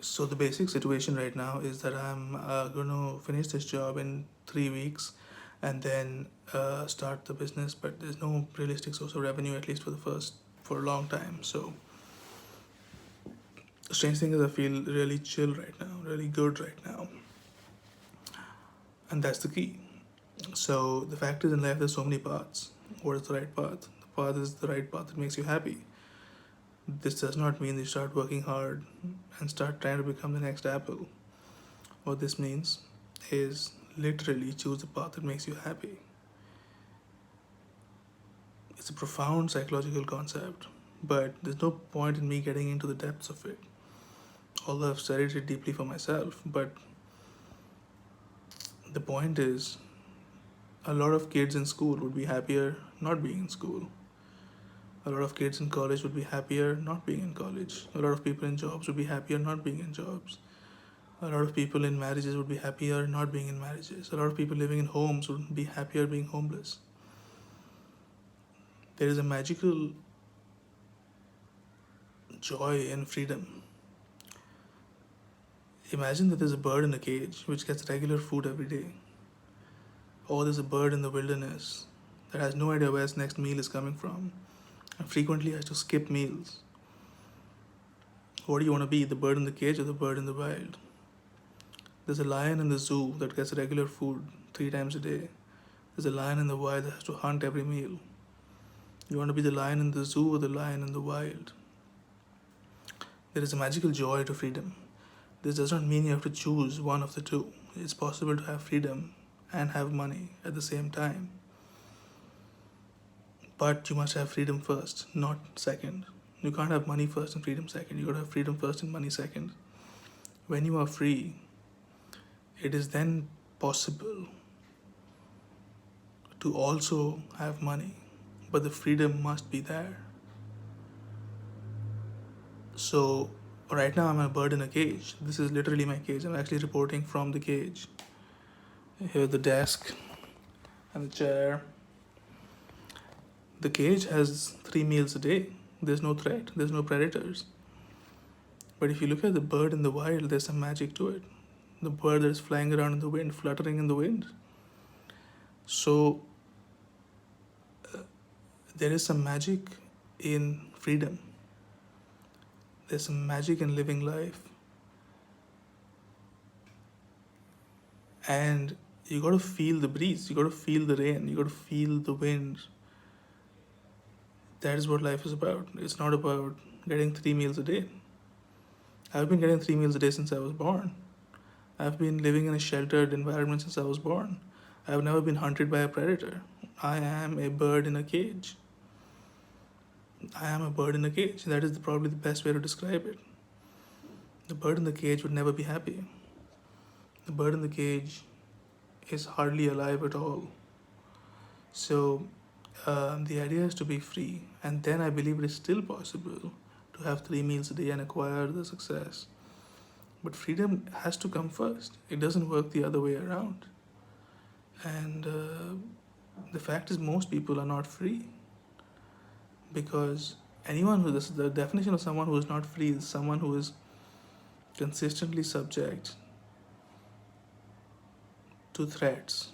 So the basic situation right now is that I'm going to finish this job in 3 weeks, and then start the business. But there's no realistic source of revenue, at least for a long time. So the strange thing is, I feel really chill right now, really good right now, and that's the key. So the fact is, in life, there's so many paths. What is the right path? The path is the right path that makes you happy. This does not mean you start working hard and start trying to become the next Apple. What this means is literally choose the path that makes you happy. It's a profound psychological concept, but there's no point in me getting into the depths of it. Although I've studied it deeply for myself, but the point is, a lot of kids in school would be happier not being in school. A lot of kids in college would be happier not being in college. A lot of people in jobs would be happier not being in jobs. A lot of people in marriages would be happier not being in marriages. A lot of people living in homes would be happier being homeless. There is a magical joy in freedom. Imagine that there's a bird in a cage which gets regular food every day. Or there's a bird in the wilderness that has no idea where its next meal is coming from and frequently has to skip meals. What do you want to be, the bird in the cage or the bird in the wild? There's a lion in the zoo that gets regular food 3 times a day. There's a lion in the wild that has to hunt every meal. You want to be the lion in the zoo or the lion in the wild? There is a magical joy to freedom. This does not mean you have to choose one of the two. It's possible to have freedom and have money at the same time. But you must have freedom first, not second. You can't have money first and freedom second. You gotta have freedom first and money second. When you are free, it is then possible to also have money, but the freedom must be there. So, right now I'm a bird in a cage. This is literally my cage. I'm actually reporting from the cage. Here, the desk and the chair. The cage has 3 meals a day. There's no threat, there's no predators. But if you look at the bird in the wild, there's some magic to it. The bird that is flying around in the wind, fluttering in the wind. So, there is some magic in freedom. There's some magic in living life. And you gotta feel the breeze, you gotta feel the rain, you gotta feel the wind. That is what life is about. It's not about getting 3 meals a day. I've been getting 3 meals a day since I was born. I've been living in a sheltered environment since I was born. I've never been hunted by a predator. I am a bird in a cage. I am a bird in a cage. That is probably the best way to describe it. The bird in the cage would never be happy. The bird in the cage is hardly alive at all. So, the idea is to be free, and then I believe it is still possible to have 3 meals a day and acquire the success. But freedom has to come first. It doesn't work the other way around. And the fact is, most people are not free, because anyone who this the definition of someone who is not free is someone who is consistently subject to threats.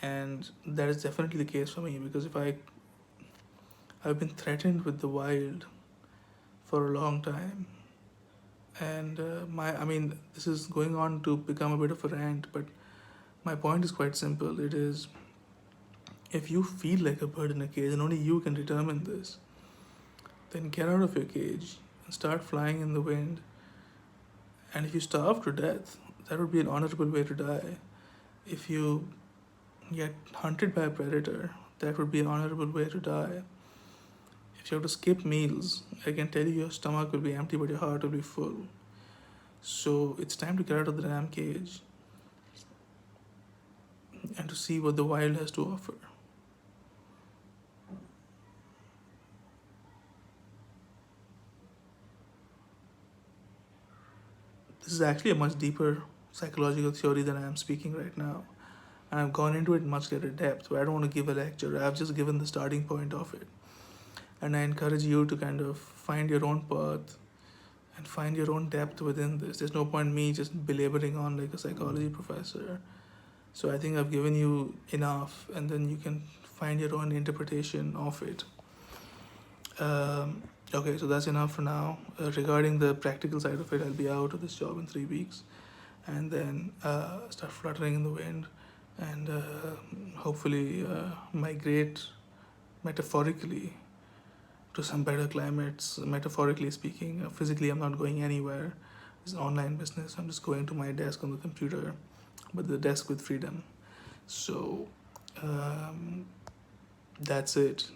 And that is definitely the case for me, because if I've been threatened with the wild for a long time. And this is going on to become a bit of a rant, but my point is quite simple. It is, if you feel like a bird in a cage, and only you can determine this, then get out of your cage and start flying in the wind. And if you starve to death, that would be an honorable way to die. If you get hunted by a predator, that would be an honorable way to die. If you have to skip meals, I can tell you your stomach will be empty, but your heart will be full. So it's time to get out of the damn cage and to see what the wild has to offer. This is actually a much deeper psychological theory than I am speaking right now. And I've gone into it in much greater depth, but I don't want to give a lecture. I've just given the starting point of it. and I encourage you to kind of find your own path and find your own depth within this. There's no point me just belaboring on like a psychology professor. So I think I've given you enough, and then you can find your own interpretation of it. Okay, so that's enough for now. Regarding the practical side of it, I'll be out of this job in 3 weeks, and then start fluttering in the wind, and hopefully migrate metaphorically to some better climates. Metaphorically speaking, physically, I'm not going anywhere. It's an online business. I'm just going to my desk on the computer, but the desk with freedom. So that's it.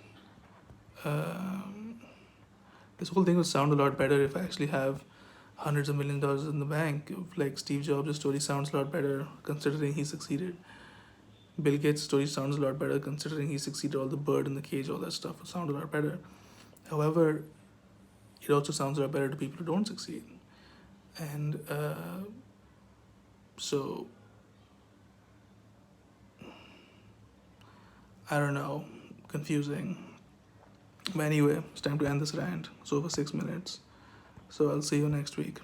This whole thing would sound a lot better if I actually have hundreds of millions of dollars in the bank. Like Steve Jobs' story sounds a lot better considering he succeeded. Bill Gates' story sounds a lot better considering he succeeded. All the bird in the cage, all that stuff would sound a lot better. However, it also sounds a lot better to people who don't succeed. And so, I don't know, confusing. But anyway, it's time to end this rant. It's over 6 minutes. So I'll see you next week.